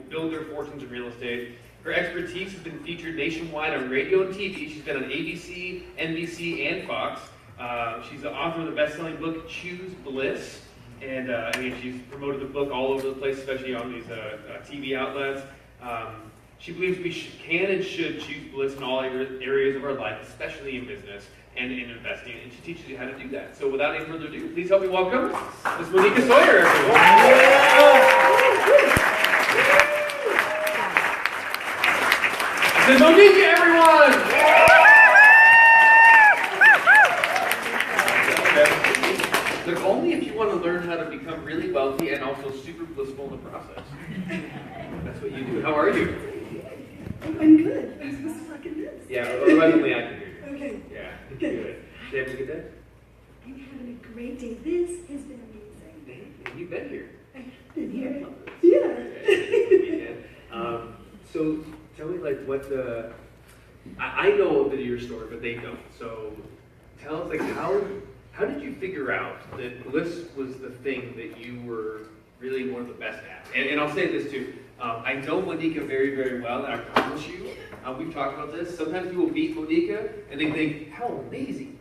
build their fortunes in real estate. Her expertise has been featured nationwide on radio and TV. She's been on ABC, NBC, and Fox. She's the author of the best-selling book, Choose Bliss. And she's promoted the book all over the place, especially on these TV outlets. She believes we can and should choose bliss in all areas of our life, especially in business and in investing, and she teaches you how to do that. So without any further ado, please help me welcome Ms. Monica Sawyer, everyone. Ms. Monica, everyone! Look, only if you want to learn how to become really wealthy and also super blissful in the process. That's what you do. How are you? I'm good. I'm supposed to fucking this. Yeah, otherwise only I can hear you. Okay. Yeah, good. Did you have a good day? I'm having a great day. This has been amazing. And you've been here. I've been here. Yeah. So tell me, like, what the... I know a bit of your story, but they don't. So tell us, like, how did you figure out that bliss was the thing that you were really one of the best at? And I'll say this too. I know Monica very, very well, and I promise you, we've talked about this. Sometimes people meet Monica and they think, how amazing.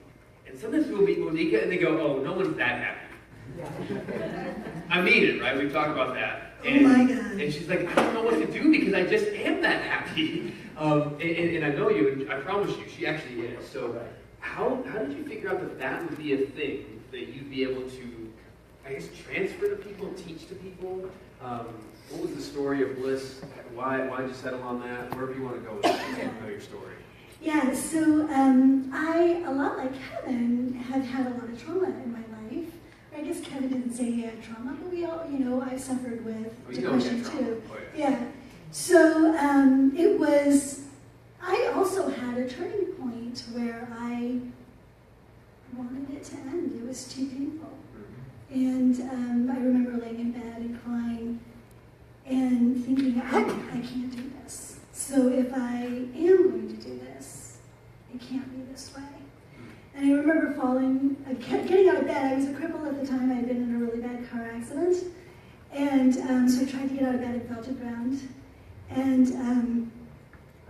And sometimes people meet Monica and they go, oh, no one's that happy. Yeah. I mean it, right? We've talked about that. And, oh my God. And she's like, I don't know what to do because I just am that happy. And I know you, and I promise you, she actually is. So how did you figure out that that would be a thing that you'd be able to, I guess, transfer to people, teach to people? What was the story of bliss? Why did you settle on that? Wherever you want to go with it, I want to know your story. Yeah, so I, a lot like Kevin, have had a lot of trauma in my life. I guess Kevin didn't say he had trauma, but we all, I've suffered with depression too. Oh, yeah. Yeah. So I also had a turning point where I wanted it to end. It was too painful. And I remember laying in bed and crying and thinking, I can't do this. So if I am going to do this, it can't be this way. And I remember getting out of bed. I was a cripple at the time. I had been in a really bad car accident. And so I tried to get out of bed and fell to the ground. And I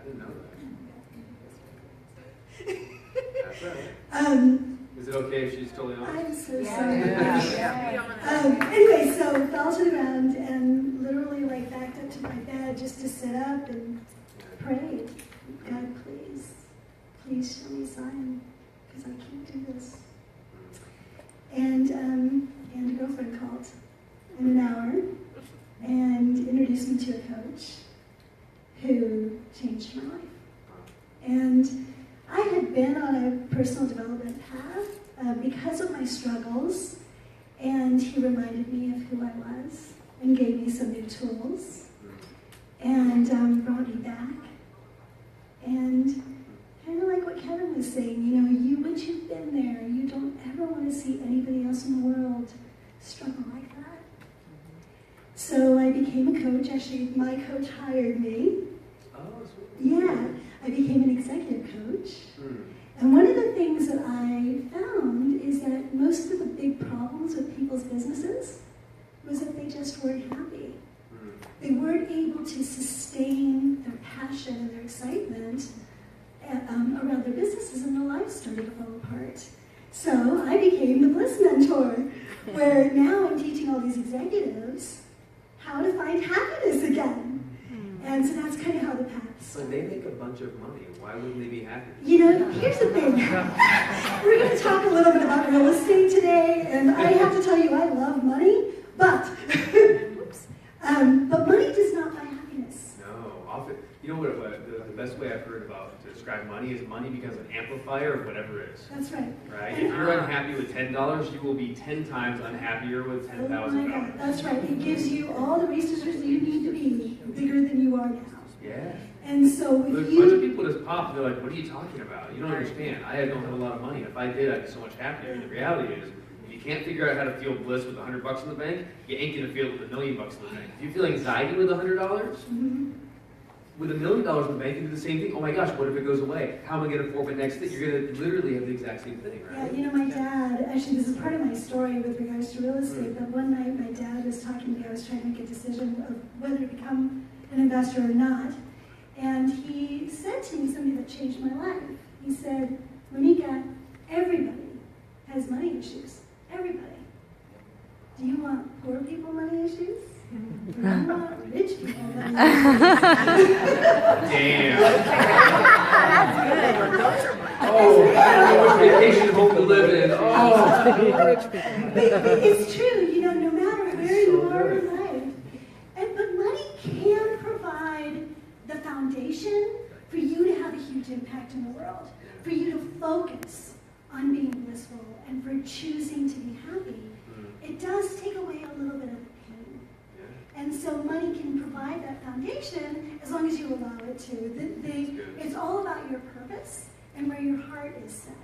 didn't know that. That's right. Is it okay if she's totally honest? I'm so sorry. Anyway, so fell to the ground and literally backed up to my bed just to sit up and prayed. God, please show me a sign, because I can't do this. And a girlfriend called in an hour and introduced me to a coach who changed my life. And I had been on a personal development path because of my struggles, and he reminded me of who I was and gave me some new tools and brought me back. And kind of like what Kevin was saying, once you've been there, you don't ever want to see anybody else in the world struggle like that. So I became a coach. Actually, my coach hired me. Oh, sweet. Yeah. I became an executive coach. And one of the things that I found is that most of the big problems with people's businesses was that they just weren't happy. They weren't able to sustain their passion and their excitement around their businesses, and their lives started to fall apart. So I became the Bliss Mentor, where now I'm teaching all these executives how to find happiness again. And so that's kind of how the path started. So they make a bunch of money. Why wouldn't they be happy? Here's the thing. We're going to talk a little bit about real estate today, and I have to tell you, I love money, but money does not buy happiness. No, often. You know what? The best way I've heard about to describe money is money becomes an amplifier of whatever it is. That's right. Right? If you're unhappy with $10, you will be 10 times unhappier with $10,000. Oh my God, that's right. It gives you all the resources you need to be bigger than you are now. Yeah. And so if There's a bunch of people just pop, they're like, what are you talking about? You don't understand. I don't have a lot of money. If I did, I'd be so much happier. The reality is, if you can't figure out how to feel bliss with $100 in the bank, you ain't going to feel it with $1 million in the bank. If you feel anxiety with $100, with $1 million in the bank, you do the same thing. Oh my gosh, what if it goes away? How am I going to afford my next thing? You're going to literally have the exact same thing, right? Yeah, my dad, actually this is part of my story with regards to real estate, but one night my dad was talking to me, I was trying to make a decision of whether to become an investor or not. And he said to me something that changed my life. He said, Monica, everybody has money issues. Everybody. Do you want poor people money issues? Or do you want rich people money issues? Damn. That's good. Oh, I don't know what vacation home to live in. Oh. It's true, you know, no matter where you are in life. But money can provide the foundation for you to have a huge impact in the world, for you to focus on being blissful and for choosing to be happy. It does take away a little bit of the pain. And so money can provide that foundation as long as you allow it to. It's all about your purpose and where your heart is set.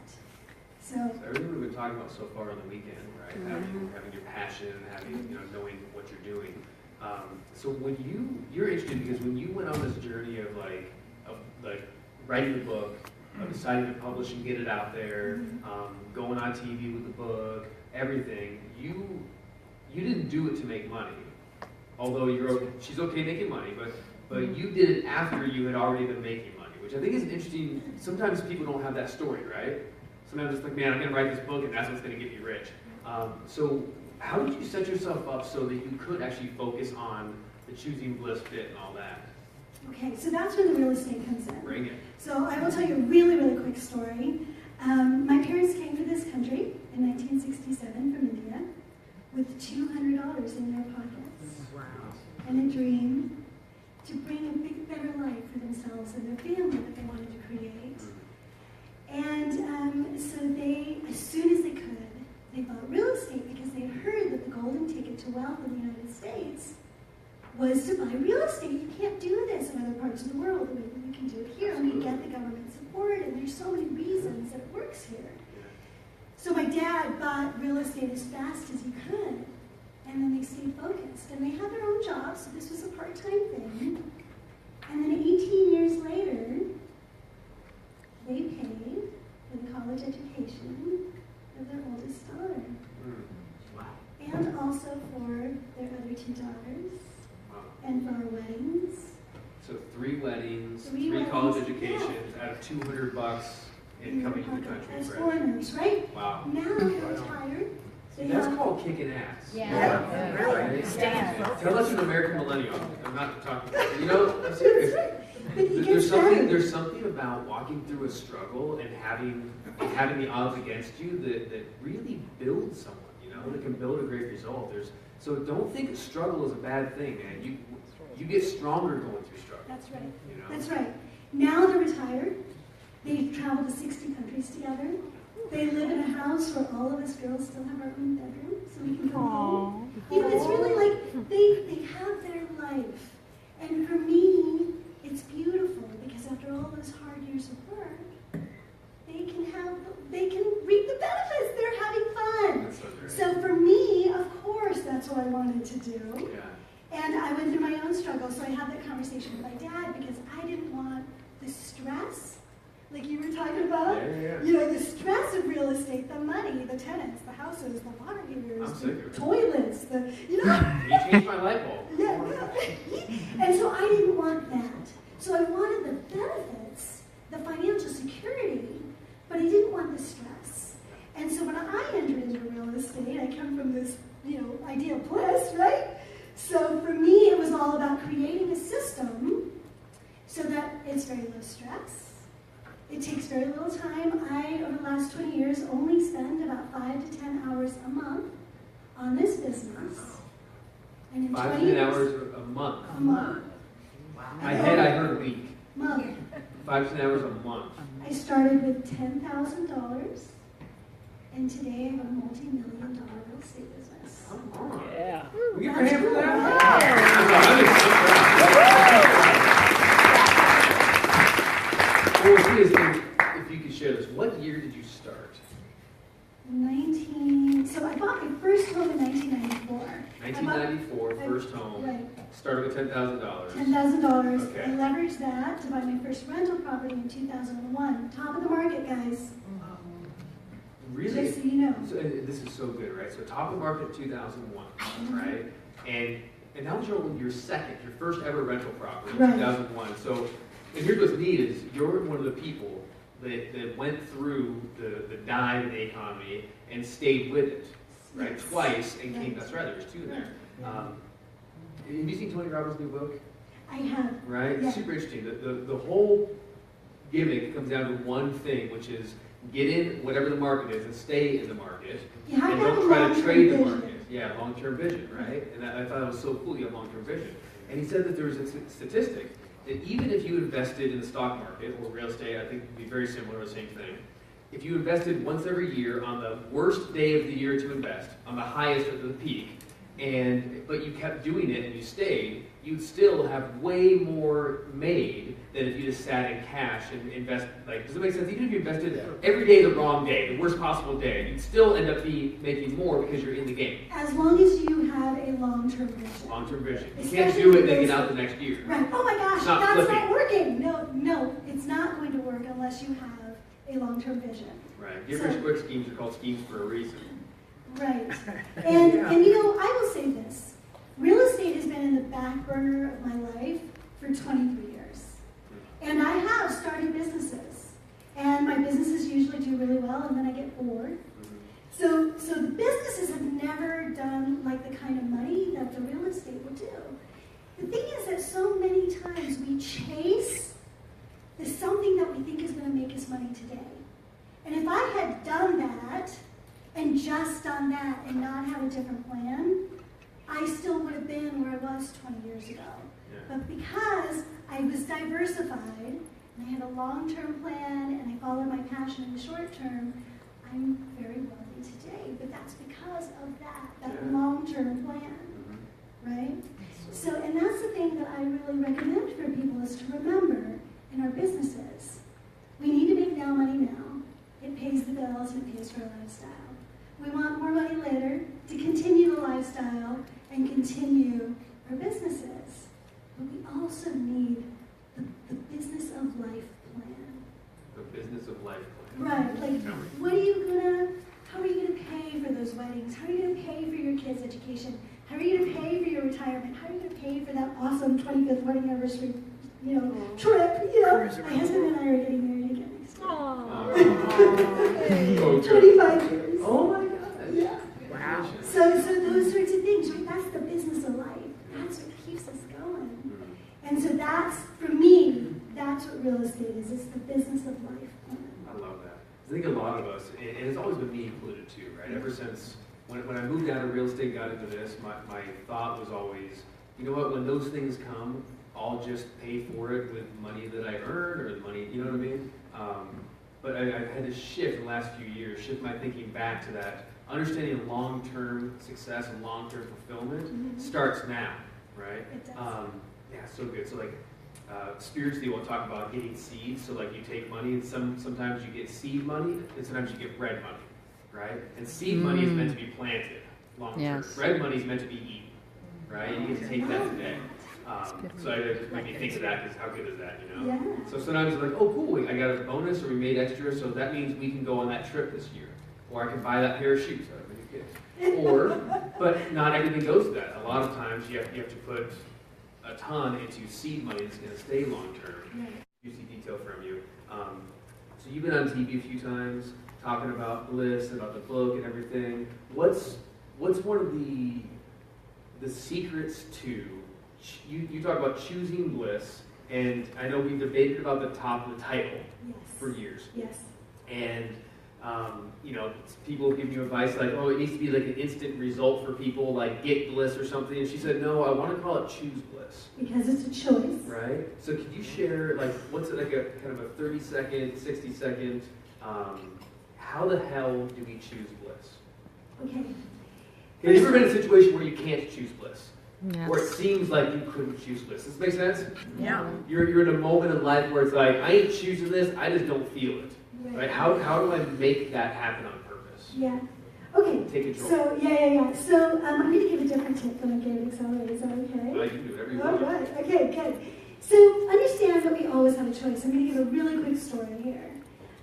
So everything we've been talking about so far on the weekend, right? Having your passion, having, knowing what you're doing. So when you're interested, because when you went on this journey of like writing the book, of deciding to publish and get it out there, going on TV with the book, everything, you didn't do it to make money. Although she's okay making money, but you did it after you had already been making money, which I think is interesting. Sometimes people don't have that story, right? Sometimes it's like, man, I'm going to write this book and that's what's going to get me rich. So how did you set yourself up so that you could actually focus on the Choosing Bliss fit and all that? Okay, so that's where the real estate comes in. Bring it. So I will tell you a really, really quick story. My parents came to this country in 1967 from India with $200 in their pockets. Wow. And a dream to bring a big, better life for themselves and their family that they wanted to create. And so they, as soon as they could, they bought real estate because they had heard that the golden ticket to wealth in the United States was to buy real estate. You can't do this in other parts of the world the way that you can do it here. And we get the government support, and there's so many reasons that it works here. So my dad bought real estate as fast as he could, and then they stayed focused. And they had their own jobs, so this was a part-time thing. And then 18 years later, they paid for the college education of their oldest daughter. Wow. And also for their other two daughters. Wow. And for our weddings. So 3 weddings, Three 3 college weddings, educations out of $200 in coming to the country. As right? foreigners, right? Wow. Now they're retired. They That's have- called kicking ass. Yeah. Right? Stand. Tell us an American millennial. I'm not talking. I'm serious. But it There's gets better. there's something about walking through a struggle and having the odds against you that really builds someone. That can build a great result. So don't think struggle is a bad thing, man. You get stronger going through struggle. That's right. That's right. Now they're retired. They've traveled to 60 countries together. They live in a house where all of us girls still have our own bedroom, so we can go home. It's really like they have their life. And for me, it's beautiful because after all those hard years of work, they can reap the benefits. They're having fun. That's so great. So for me, of course, that's what I wanted to do. Yeah. And I went through my own struggle, so I had that conversation with my dad because I didn't want the stress, like you were talking about. Yeah. The stress of real estate, the money, the tenants, the houses, the water heaters, I'm sick of it. the toilets, You changed my light bulb. Yeah. And so I didn't want that. So I wanted the benefits, the financial security, but I didn't want the stress. And so when I entered into real estate, I come from this, idea of bliss, right? So for me, it was all about creating a system so that it's very low stress. It takes very little time. I, over the last 20 years, only spend about 5 to 10 hours a month on this business. And in 5 20 to 10 years, hours a month. a month. I heard week. Month. 5 to 10 hours a month. I started with $10,000, and today I have a multi-million-dollar real estate business. Come on. Yeah. We give her a hand for that? Well, if you could share this, what year did you start? So I bought my first home in 1994. 1994, first home. Right. Started with $10,000. $10,000. Okay. I leveraged that to buy my first rental property in 2001. Top of the market, guys. Really? Just so you know. So, and this is so good, right? So top of market 2001, right? And and now you're on your first ever rental property in Right. 2001. So, and here's what's neat is you're one of the people that went through the dive in the economy and stayed with it, right? Yes. Twice and came. Right. That's right. There's two there. Yeah. Have you seen Tony Robbins' new book? I have. Right? Yeah. Super interesting. The whole gimmick comes down to one thing, which is get in whatever the market is and stay in the market. You have And to have don't a try to long-term trade the vision. market. Yeah, long-term vision, right? And I thought it was so cool you have long-term vision. And he said that there was a statistic that even if you invested in the stock market or real estate, I think it would be very similar, the same thing. If you invested once every year on the worst day of the year to invest, on the highest of the peak, but you kept doing it and you stayed, you'd still have way more made than if you just sat in cash and invest. Like, does it make sense? Even if you invested every day the wrong day, the worst possible day, you'd still end up making more because you're in the game. As long as you have a long-term vision. Long-term vision. You Especially can't do it and then those- get out the next year. Right. Oh my gosh, It's not that's flipping. not working. No, it's not going to work unless you have a long-term vision. Right. Get So- rich quick schemes are called schemes for a reason. Right. And I will say this. Real estate has been in the back burner of my life for 23 years. And I have started businesses. And my businesses usually do really well, and then I get bored. So the businesses have never done like the kind of money that the real estate will do. The thing is that so many times we chase something that we think is going to make us money today. And if I had done that and just done that and not had a different plan, I still would have been where I was 20 years ago. Yeah. But because I was diversified and I had a long-term plan and I followed my passion in the short term, I'm very wealthy today. But that's because of that Yeah. long-term plan, right? So, and that's the thing that I really recommend for people is to remember in our businesses. We need to make now money now. It pays the bills and it pays for our lifestyle. We want more money later to continue the lifestyle and continue our businesses. But we also need the business of life plan. The business of life plan. Right, like how are you gonna pay for those weddings? How are you gonna pay for your kids' education? How are you gonna pay for your retirement? How are you gonna pay for that awesome 25th wedding anniversary, trip? My husband and I are getting married again next year. Oh, good. 25 years. Oh my God. Yeah. Wow. So those sorts of things, right? That's the business of life. That's what keeps us going. And so that's, for me, that's what real estate is. It's the business of life. I love that. I think a lot of us, and it's always been me included too, right? Ever since when I moved out of real estate, got into this, my thought was always, you know what, when those things come, I'll just pay for it with money that I earn or the money, you know what I mean? But I've had to shift in the last few years, shift my thinking back to that. Understanding long-term success and long-term fulfillment starts now, right? It does. Yeah, so good. So like spiritually, we'll talk about getting seeds. So like you take money, and sometimes you get seed money, and sometimes you get bread money, right? And seed money is meant to be planted long term. Yes. Bread money is meant to be eaten, right? You get to take that today. So I just made me think of that because how good is that, Yeah. So sometimes it's like, oh cool, I got a bonus or we made extra, so that means we can go on that trip this year, or I can buy that pair of shoes. That would be good. But not everything goes to that. A lot of times you have to put a ton into seed money that's going to stay long term. Right. Juicy detail from you. So you've been on TV a few times talking about Bliss, about the book and everything. What's one of the secrets to you talk about choosing Bliss, and I know we've debated about the top of the title Yes. for years. Yes. And people give you advice like, oh, it needs to be like an instant result for people, like get Bliss or something. And she said, no, I want to call it choose Bliss. Because it's a choice. Right? So could you share, like, what's it like a kind of a 30-second, 60-second, how the hell do we choose Bliss? Okay. Have you ever been in a situation where you can't choose Bliss? Yes. Or it seems like you couldn't choose Bliss? Does this make sense? Yeah. You're in a moment in life where it's like, I ain't choosing this, I just don't feel it. Right? How do I make that happen on purpose? Yeah. Okay. Take control. So, yeah. So, I'm going to give a different tip than I gave Accelerate. Is that okay? You can do whatever you All want. right. Okay, good. So, understand that we always have a choice. I'm going to give a really quick story here.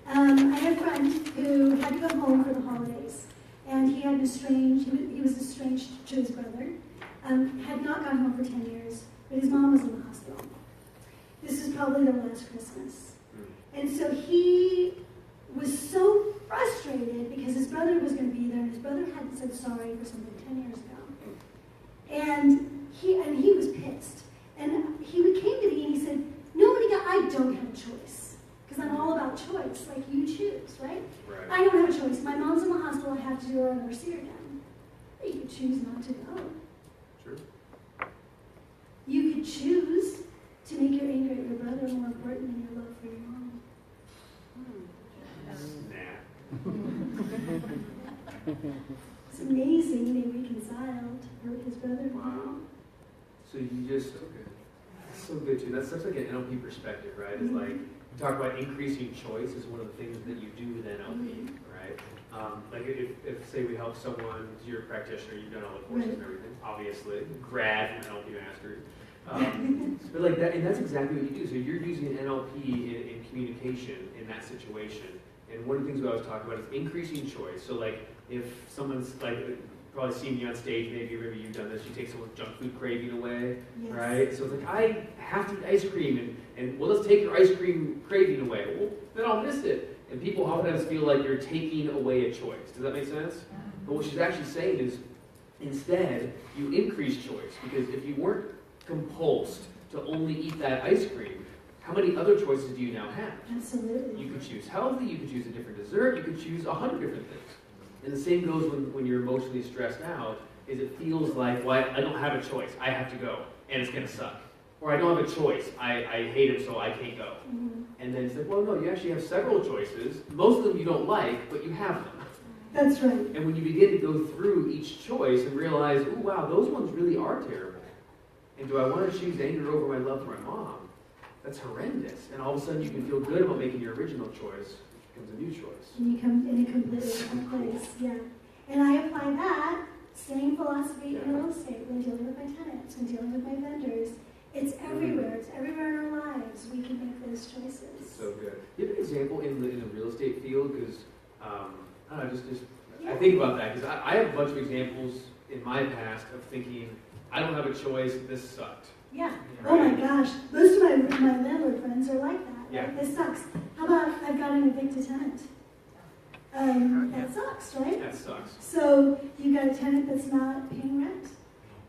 I had a friend who had to go home for the holidays. And he had he was estranged to his brother. had not gone home for 10 years, but his mom was in the hospital. This is probably their last Christmas. And so he was so frustrated because his brother was going to be there, and his brother hadn't said sorry for something 10 years ago. And he was pissed. And he came to me and he said, I don't have a choice. Because I'm all about choice, like you choose, right? I don't have a choice. My mom's in the hospital, I have to do her anniversary again. But you could choose not to go. True. You could choose to make your anger at your brother more important than your love for your mom. It's amazing they reconciled his brother and mom. So you just, that's so good too. That's such like an NLP perspective, right? It's like, you talk about increasing choice is one of the things that you do with NLP, right? Like if say we help someone, you're a practitioner, you've done all the courses and everything, obviously, grad from NLP Mastery. But like that, and that's exactly what you do. So you're using NLP in communication in that situation. And one of the things we always talk about is increasing choice. So like if someone's like, probably seen me on stage, maybe you've done this, you take someone's junk food craving away, right? So it's like, I have to eat ice cream, and well, let's take your ice cream craving away. Well, then I'll miss it. And people oftentimes feel like you're taking away a choice. Does that make sense? But what she's actually saying is, instead, you increase choice. Because if you weren't compulsed to only eat that ice cream, how many other choices do you now have? Absolutely. You could choose healthy, you could choose a different dessert, you could choose 100 different things. And the same goes when you're emotionally stressed out, is it feels like, well, I don't have a choice, I have to go, and it's going to suck. Or I don't have a choice, I hate it, so I can't go. And then it's like, well, no, you actually have several choices. Most of them you don't like, but you have them. That's right. And when you begin to go through each choice and realize, oh, wow, those ones really are terrible. And do I want to choose anger over my love for my mom? That's horrendous. And all of a sudden you can feel good about making your original choice, which becomes a new choice. And you come in a completely different place, yeah. And I apply that same philosophy in real estate when dealing with my tenants, when dealing with my vendors. It's everywhere. It's everywhere in our lives. We can make those choices. So good. Do you have an example in the real estate field? Because I don't know, I think about that because I have a bunch of examples in my past of thinking, I don't have a choice, this sucked. Yeah. Right? Oh my gosh. Most of my landlord friends are like that. Yeah. Like, this sucks. How about I've got an evicted tenant? That sucks, right? That sucks. So you've got a tenant that's not paying rent.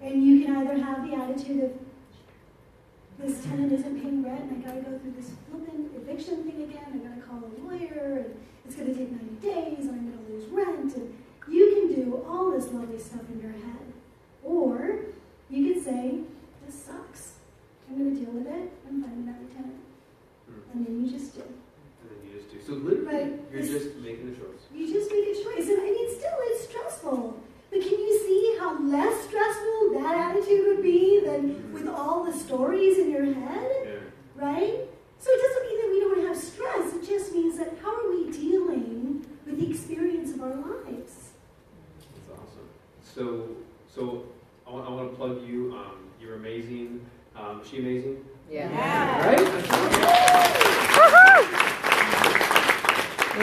And you can either have the attitude of, this tenant isn't paying rent, and I gotta go through this flipping eviction thing again, I gotta call a lawyer, and it's gonna take 90 days, and I'm gonna lose rent, and you can do all this lovely stuff in your head. Or you could say, this sucks. I'm gonna deal with it, and find another tenant. And then you just do. And then you just do. So literally, you're just making a choice. You just make a choice, and I mean, still, it's stressful. But can you see how less stressful that attitude would be than with all the stories in your head? Yeah. Right? So it doesn't mean that we don't have stress. It just means that how are we dealing with the experience of our lives? That's awesome. So I want to plug you. You're amazing. Is she amazing? Yeah. Right?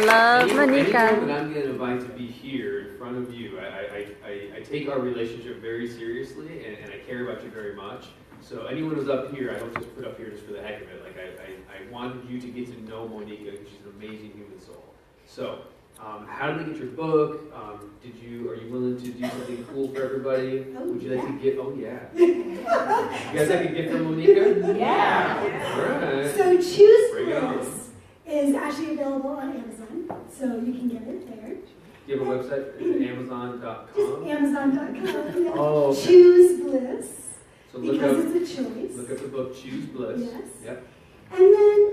Love Monica. Anyone that I'm going to invite to be here in front of you, I take our relationship very seriously, and I care about you very much. So anyone who's up here, I don't just put up here just for the heck of it. Like I wanted you to get to know Monica because she's an amazing human soul. So how did they get your book? Are you willing to do something cool for everybody? Would you like to get? Oh yeah. You guys like a gift from Monica? Yeah. All right. So Choose Bring it on. Bliss is actually available on Amazon, so you can get it there. Do you have a website? Is it Amazon.com? Just Amazon.com. Yeah. Oh, okay. Choose Bliss. So look Because up, it's a choice. look up the book Choose Bliss. Yes. Yep. And then,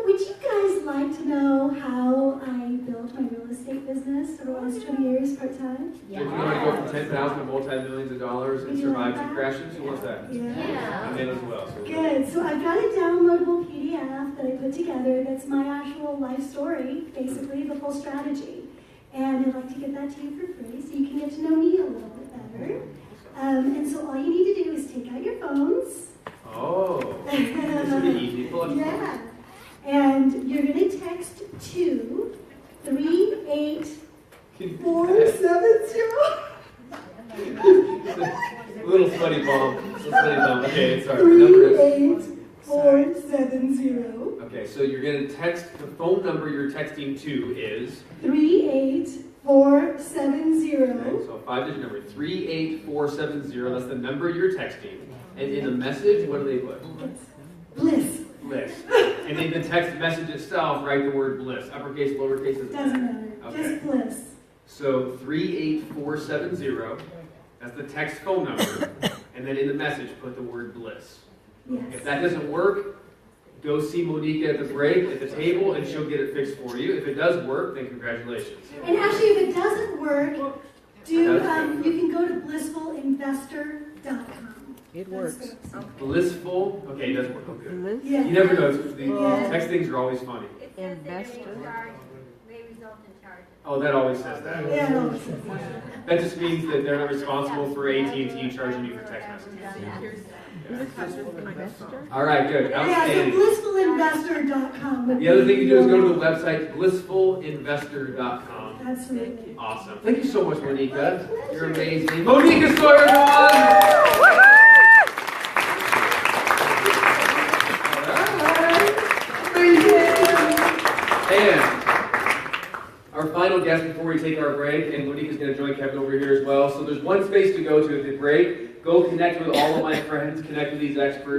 would you guys like to know how I built my real estate business for the last 20 years part-time? So if you want to go from 10,000 to multi-millions of dollars and Would you survive like two that? crashes, who wants that? Yeah. I'm in as well. So Good. So I've got a downloadable PDF that I put together that's my actual life story, basically, the full strategy. And I'd like to get that to you for free so you can get to know me a little bit better. And so all you need to do is take out your phones. Oh, this will be easy. Pull up your phone. Yeah. And you're going to text 238 470. Little sweaty palm. Okay, sorry. The number is 38470. okay. So you're gonna text the phone number you're texting to is 38470. okay, so a 5-digit number 38470. That's the number you're texting. And in the message, what do they put? Bliss. Bliss. And in the text message itself, write the word bliss. Uppercase, lowercase. Doesn't matter. Okay. Just bliss. So 38470. That's the text phone number. And then in the message, put the word bliss. Yes. If that doesn't work, go see Monica at the break at the table, and she'll get it fixed for you. If it does work, then congratulations. And actually, if it doesn't work, you can go to blissfulinvestor.com. It works. Blissful. Okay, it does work. Okay. Yeah. You never know. The text things are always funny. It says that Investor. may result in charges. Oh, that always says that. Yeah, no, it's- That just means that they're not responsible for AT&T charging you for text messages. Investor? All right, good. yeah, so Outstanding. blissfulinvestor.com. The other thing you do is go to the website blissfulinvestor.com. That's really Awesome. Thank you so much, Monica. You're amazing. Monica Sawyer, everyone! And our final guest before we take our break, and Monica's going to join Kevin over here as well. So there's one space to go to at the break. Go connect with all of my friends, connect with these experts.